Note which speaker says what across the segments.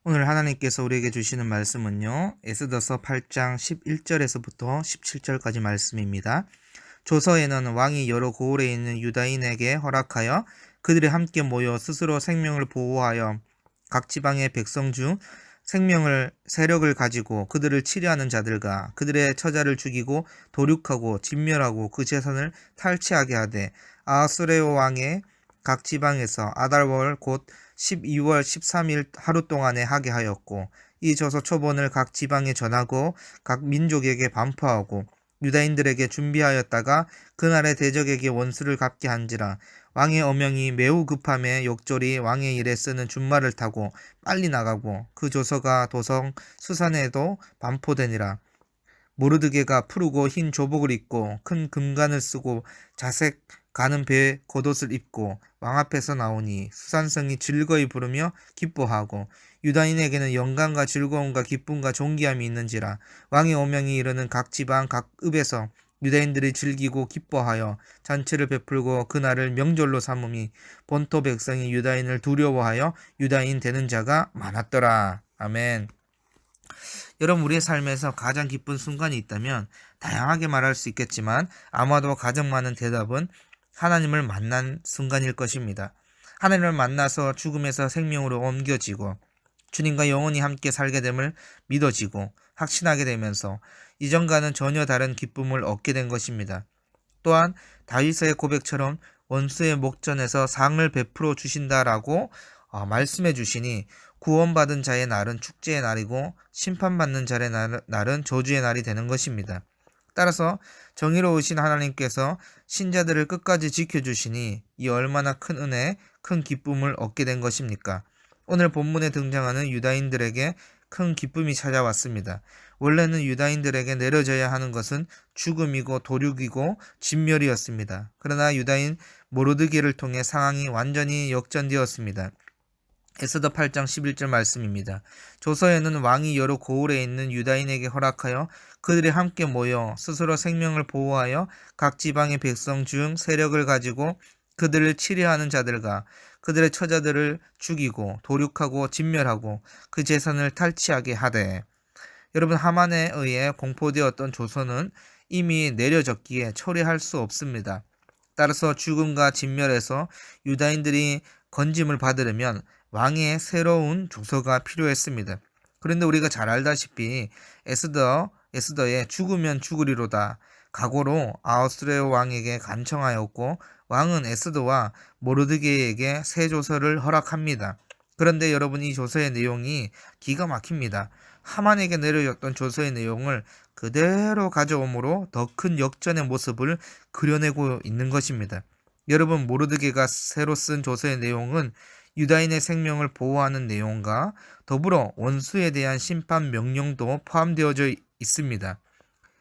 Speaker 1: 오늘 하나님께서 우리에게 주시는 말씀은요, 에스더서 8장 11절에서부터 17절까지 말씀입니다. 조서에는 왕이 여러 고을에 있는 유다인에게 허락하여 그들이 함께 모여 스스로 생명을 보호하여 각 지방의 백성 중 세력을 가지고 그들을 치려하는 자들과 그들의 처자를 죽이고 도륙하고 진멸하고 그 재산을 탈취하게 하되, 아수레오 왕의 각 지방에서 아달월 곧 12월 13일 하루 동안에 하게 하였고, 이 저서 초본을 각 지방에 전하고 각 민족에게 반포하고 유다인들에게 준비하였다가 그날의 대적에게 원수를 갚게 한지라. 왕의 어명이 매우 급함에 역졸이 왕의 일에 쓰는 준말을 타고 빨리 나가고 그 조서가 도성 수산에도 반포되니라. 모르드게가 푸르고 흰 조복을 입고 큰 금관을 쓰고 자색 가는 배에 겉옷을 입고 왕 앞에서 나오니 수산성이 즐거이 부르며 기뻐하고, 유다인에게는 영광과 즐거움과 기쁨과 존귀함이 있는지라. 왕의 오명이 이르는 각 지방 각 읍에서 유다인들이 즐기고 기뻐하여 잔치를 베풀고 그날을 명절로 삼음이 본토 백성이 유다인을 두려워하여 유다인 되는 자가 많았더라. 아멘. 여러분, 우리의 삶에서 가장 기쁜 순간이 있다면 다양하게 말할 수 있겠지만 아마도 가장 많은 대답은 하나님을 만난 순간일 것입니다. 하나님을 만나서 죽음에서 생명으로 옮겨지고 주님과 영원히 함께 살게 됨을 믿어지고 확신하게 되면서 이전과는 전혀 다른 기쁨을 얻게 된 것입니다. 또한 다윗의 고백처럼 원수의 목전에서 상을 베풀어 주신다라고 말씀해 주시니, 구원받은 자의 날은 축제의 날이고 심판받는 자의 날은 저주의 날이 되는 것입니다. 따라서 정의로우신 하나님께서 신자들을 끝까지 지켜주시니 이 얼마나 큰 은혜, 큰 기쁨을 얻게 된 것입니까? 오늘 본문에 등장하는 유다인들에게 큰 기쁨이 찾아왔습니다. 원래는 유다인들에게 내려져야 하는 것은 죽음이고 도륙이고 진멸이었습니다. 그러나 유다인 모르드게를 통해 상황이 완전히 역전되었습니다. 에스더 8장 11절 말씀입니다. 조서에는 왕이 여러 고을에 있는 유다인에게 허락하여 그들이 함께 모여 스스로 생명을 보호하여 각 지방의 백성 중 세력을 가지고 그들을 치려하는 자들과 그들의 처자들을 죽이고 도륙하고 진멸하고 그 재산을 탈취하게 하되. 여러분, 하만에 의해 공포되었던 조서는 이미 내려졌기에 처리할 수 없습니다. 따라서 죽음과 진멸에서 유다인들이 건짐을 받으려면 왕의 새로운 조서가 필요했습니다. 그런데 우리가 잘 알다시피 에스더의 죽으면 죽으리로다 각오로 아하수에로 왕에게 간청하였고, 왕은 에스더와 모르드게에게 새 조서를 허락합니다. 그런데 여러분, 이 조서의 내용이 기가 막힙니다. 하만에게 내려졌던 조서의 내용을 그대로 가져오므로 더 큰 역전의 모습을 그려내고 있는 것입니다. 여러분, 모르드게가 새로 쓴 조서의 내용은 유다인의 생명을 보호하는 내용과 더불어 원수에 대한 심판 명령도 포함되어져 있습니다.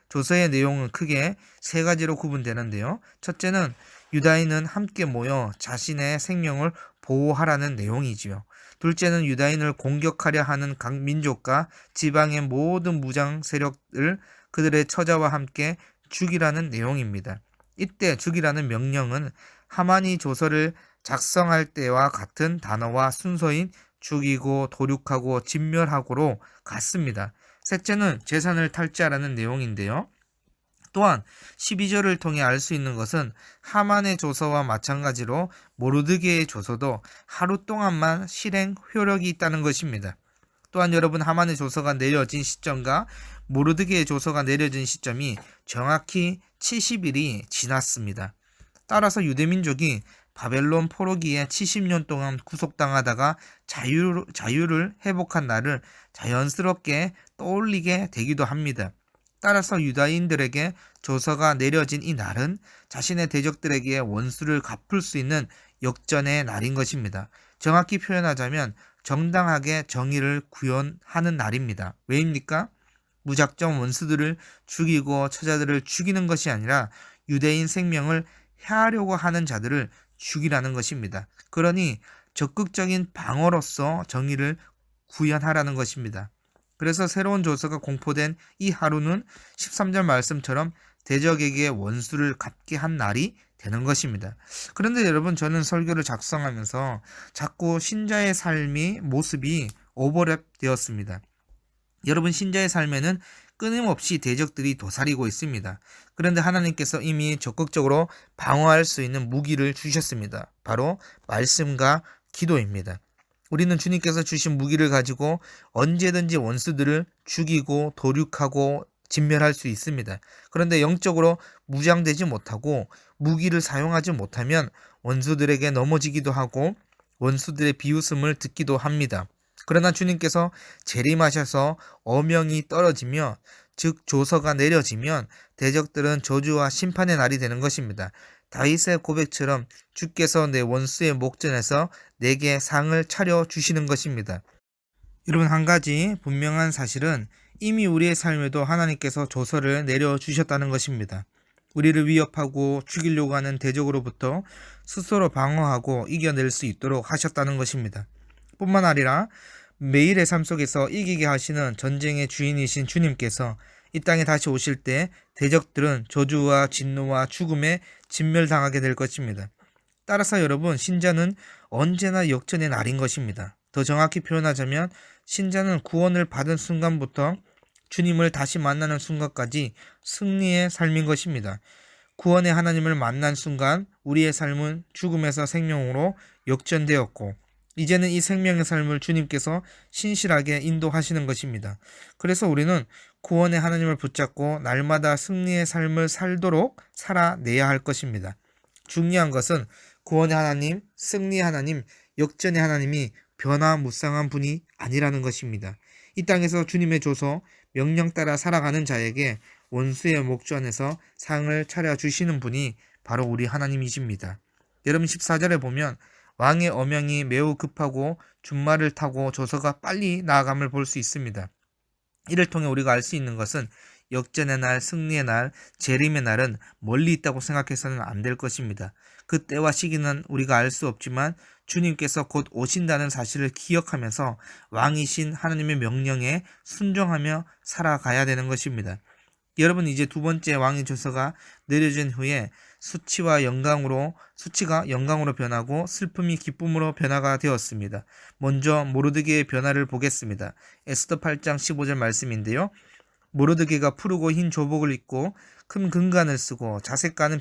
Speaker 1: 조서의 내용은 크게 세 가지로 구분되는데요. 첫째는 유다인은 함께 모여 자신의 생명을 보호하라는 내용이지요. 둘째는 유다인을 공격하려 하는 각 민족과 지방의 모든 무장 세력을 그들의 처자와 함께 죽이라는 내용입니다. 이때 죽이라는 명령은 하만이 조서를 작성할 때와 같은 단어와 순서인 죽이고 도륙하고 진멸하고로 같습니다. 셋째는 재산을 탈취하라는 내용인데요. 또한 12절을 통해 알 수 있는 것은 하만의 조서와 마찬가지로 모르드게의 조서도 하루 동안만 실행 효력이 있다는 것입니다. 또한 여러분, 하만의 조서가 내려진 시점과 모르드게의 조서가 내려진 시점이 정확히 70일이 지났습니다. 따라서 유대민족이 바벨론 포로기에 70년 동안 구속당하다가 자유를 회복한 날을 자연스럽게 떠올리게 되기도 합니다. 따라서 유다인들에게 조서가 내려진 이 날은 자신의 대적들에게 원수를 갚을 수 있는 역전의 날인 것입니다. 정확히 표현하자면 정당하게 정의를 구현하는 날입니다. 왜입니까? 무작정 원수들을 죽이고 처자들을 죽이는 것이 아니라 유대인 생명을 해하려고 하는 자들을 죽이라는 것입니다. 그러니 적극적인 방어로서 정의를 구현하라는 것입니다. 그래서 새로운 조서가 공포된 이 하루는 13절 말씀처럼 대적에게 원수를 갚게 한 날이 되는 것입니다. 그런데 여러분, 저는 설교를 작성하면서 자꾸 신자의 모습이 오버랩 되었습니다. 여러분, 신자의 삶에는 끊임없이 대적들이 도사리고 있습니다. 그런데 하나님께서 이미 적극적으로 방어할 수 있는 무기를 주셨습니다. 바로 말씀과 기도입니다. 우리는 주님께서 주신 무기를 가지고 언제든지 원수들을 죽이고 도륙하고 진멸할 수 있습니다. 그런데 영적으로 무장되지 못하고 무기를 사용하지 못하면 원수들에게 넘어지기도 하고 원수들의 비웃음을 듣기도 합니다. 그러나 주님께서 재림하셔서 어명이 떨어지며 즉 조서가 내려지면 대적들은 저주와 심판의 날이 되는 것입니다. 다윗의 고백처럼 주께서 내 원수의 목전에서 내게 상을 차려 주시는 것입니다. 여러분, 한 가지 분명한 사실은 이미 우리의 삶에도 하나님께서 조서를 내려주셨다는 것입니다. 우리를 위협하고 죽이려고 하는 대적으로부터 스스로 방어하고 이겨낼 수 있도록 하셨다는 것입니다. 뿐만 아니라 매일의 삶 속에서 이기게 하시는 전쟁의 주인이신 주님께서 이 땅에 다시 오실 때 대적들은 저주와 진노와 죽음에 진멸당하게 될 것입니다. 따라서 여러분, 신자는 언제나 역전의 날인 것입니다. 더 정확히 표현하자면 신자는 구원을 받은 순간부터 주님을 다시 만나는 순간까지 승리의 삶인 것입니다. 구원의 하나님을 만난 순간 우리의 삶은 죽음에서 생명으로 역전되었고 이제는 이 생명의 삶을 주님께서 신실하게 인도하시는 것입니다. 그래서 우리는 구원의 하나님을 붙잡고 날마다 승리의 삶을 살도록 살아내야 할 것입니다. 중요한 것은 구원의 하나님, 승리의 하나님, 역전의 하나님이 변화무쌍한 분이 아니라는 것입니다. 이 땅에서 주님의 조서, 명령 따라 살아가는 자에게 원수의 목주 안에서 상을 차려주시는 분이 바로 우리 하나님이십니다. 여러분, 14절에 보면 왕의 어명이 매우 급하고 준말을 타고 조서가 빨리 나아감을 볼 수 있습니다. 이를 통해 우리가 알 수 있는 것은 역전의 날, 승리의 날, 재림의 날은 멀리 있다고 생각해서는 안 될 것입니다. 그 때와 시기는 우리가 알 수 없지만 주님께서 곧 오신다는 사실을 기억하면서 왕이신 하나님의 명령에 순종하며 살아가야 되는 것입니다. 여러분, 이제 두 번째 왕의 조서가 내려진 후에 수치가 영광으로 변하고 슬픔이 기쁨으로 변화가 되었습니다. 먼저 모르드게의 변화를 보겠습니다. 에스더 8장 15절 말씀인데요. 모르드게가 푸르고 흰 조복을 입고 큰 금관을 쓰고 자색 가는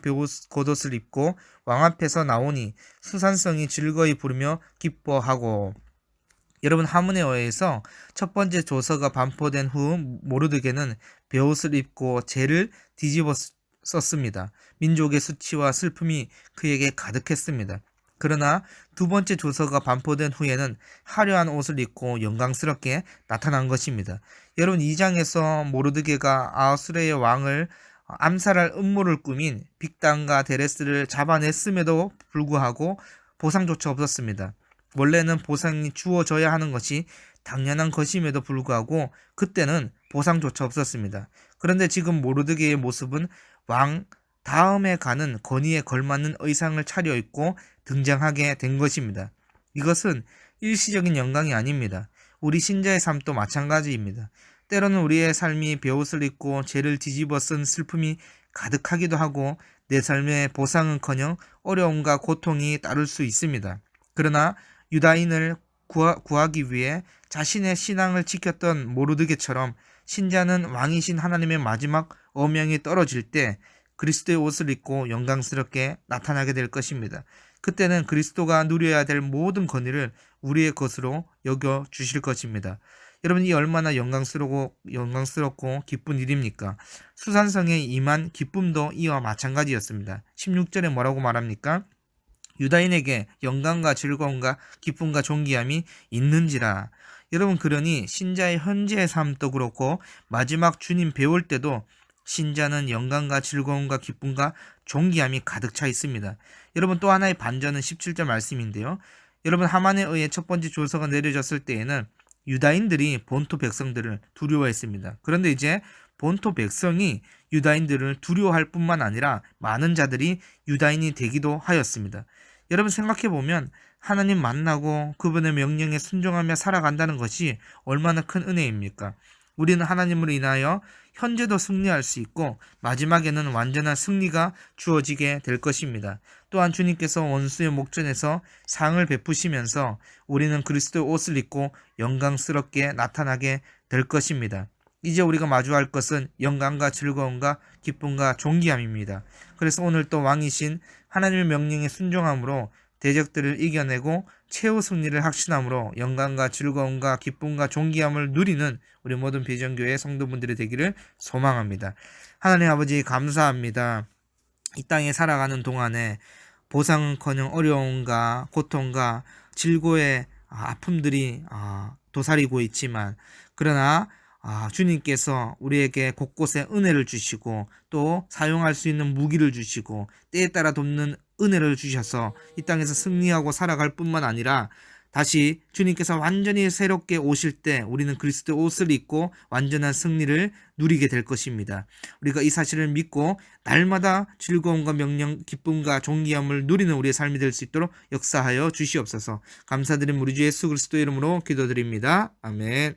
Speaker 1: 겉옷을 입고 왕 앞에서 나오니 수산성이 즐거이 부르며 기뻐하고. 여러분, 하문에 의해서 첫 번째 조서가 반포된 후 모르드게는 베옷을 입고 재를 뒤집어 썼습니다. 민족의 수치와 슬픔이 그에게 가득했습니다. 그러나 두 번째 조서가 반포된 후에는 화려한 옷을 입고 영광스럽게 나타난 것입니다. 여러분, 2장에서 모르드게가 아수르의 왕을 암살할 음모를 꾸민 빅단과 데레스를 잡아냈음에도 불구하고 보상조차 없었습니다. 원래는 보상이 주어져야 하는 것이 당연한 것임에도 불구하고 그때는 보상조차 없었습니다. 그런데 지금 모르드게의 모습은 왕 다음에 가는 권위에 걸맞는 의상을 차려입고 등장하게 된 것입니다. 이것은 일시적인 영광이 아닙니다. 우리 신자의 삶도 마찬가지입니다. 때로는 우리의 삶이 베옷을 입고 죄를 뒤집어 쓴 슬픔이 가득하기도 하고 내 삶의 보상은커녕 어려움과 고통이 따를 수 있습니다. 그러나 유다인을 구하기 위해 자신의 신앙을 지켰던 모르드게처럼 신자는 왕이신 하나님의 마지막 어명이 떨어질 때 그리스도의 옷을 입고 영광스럽게 나타나게 될 것입니다. 그때는 그리스도가 누려야 될 모든 권위를 우리의 것으로 여겨 주실 것입니다. 여러분, 이 얼마나 영광스럽고 기쁜 일입니까? 수산성에 임한 기쁨도 이와 마찬가지였습니다. 16절에 뭐라고 말합니까? 유다인에게 영광과 즐거움과 기쁨과 존귀함이 있는지라. 여러분, 그러니 신자의 현재의 삶도 그렇고 마지막 주님 배울 때도 신자는 영광과 즐거움과 기쁨과 존귀함이 가득 차 있습니다. 여러분, 또 하나의 반전은 17절 말씀인데요. 여러분, 하만에 의해 첫 번째 조서가 내려졌을 때에는 유다인들이 본토 백성들을 두려워했습니다. 그런데 이제 본토 백성이 유다인들을 두려워할 뿐만 아니라 많은 자들이 유다인이 되기도 하였습니다. 여러분, 생각해보면 하나님 만나고 그분의 명령에 순종하며 살아간다는 것이 얼마나 큰 은혜입니까? 우리는 하나님으로 인하여 현재도 승리할 수 있고 마지막에는 완전한 승리가 주어지게 될 것입니다. 또한 주님께서 원수의 목전에서 상을 베푸시면서 우리는 그리스도의 옷을 입고 영광스럽게 나타나게 될 것입니다. 이제 우리가 마주할 것은 영광과 즐거움과 기쁨과 존귀함입니다. 그래서 오늘 또 왕이신 하나님의 명령에 순종함으로 대적들을 이겨내고 최후 승리를 확신함으로 영광과 즐거움과 기쁨과 존귀함을 누리는 우리 모든 비전교회 성도분들이 되기를 소망합니다. 하나님 아버지 감사합니다. 이 땅에 살아가는 동안에 보상은커녕 어려움과 고통과 질고의 아픔들이 도사리고 있지만 그러나 주님께서 우리에게 곳곳에 은혜를 주시고 또 사용할 수 있는 무기를 주시고 때에 따라 돕는 은혜를 주셔서 이 땅에서 승리하고 살아갈 뿐만 아니라 다시 주님께서 완전히 새롭게 오실 때 우리는 그리스도의 옷을 입고 완전한 승리를 누리게 될 것입니다. 우리가 이 사실을 믿고 날마다 즐거움과 명령, 기쁨과 존귀함을 누리는 우리의 삶이 될 수 있도록 역사하여 주시옵소서. 감사드린 우리 주 예수 그리스도 이름으로 기도드립니다. 아멘.